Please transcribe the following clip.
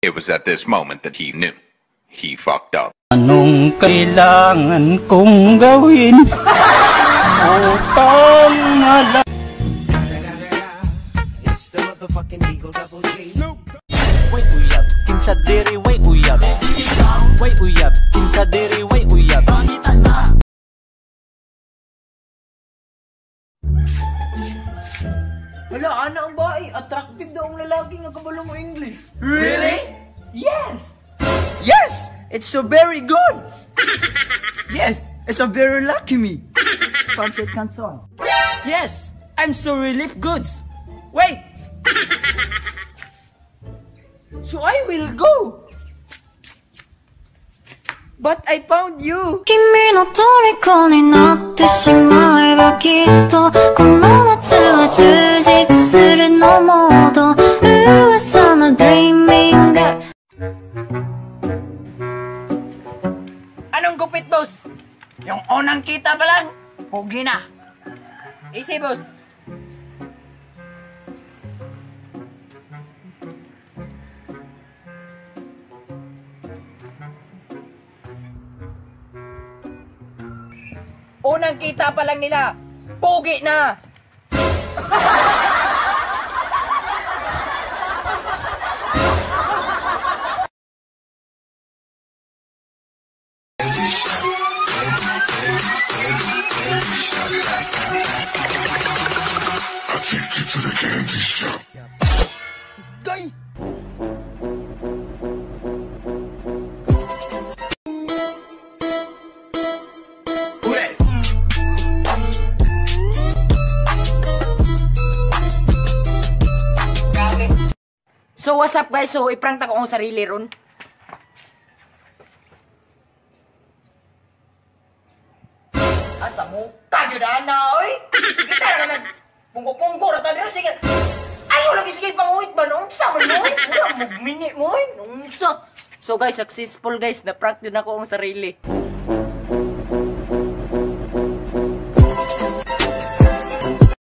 It was at this moment that he knew. He fucked up. Anong kailangan kong gawin upang malam? Wait uyab, kinsa diri wait uyab. Wait uyab, kinsa diri wait uyab. Wala, ana ang bae. Attractive daw ang lalaki nga kabalo mo English. Really? Yes! Yes! It's so very good! Yes! It's so very lucky me! Concert canson. Yes! I'm so relief goods! Wait! So I will go! But I found you! 君の虜になってしまえばきっとこの夏は充実するのモード噂の dreaming Anong gupit, boss? Yung unang kita pa lang, pugi na. Easy, boss. Unang kita pa lang nila, pugi na. Gay! So what's up guys? So iprank ta ko ang sarili ron. Asa mo? Kadyo na oy. Kita na lang. Punggo-punggo ra ta dira sige. Ayaw lagi sige panguhit ba nung sa mo oy. Wala mo mini mo oy. Nung sa. So guys, successful guys, na prank din ako ang sarili.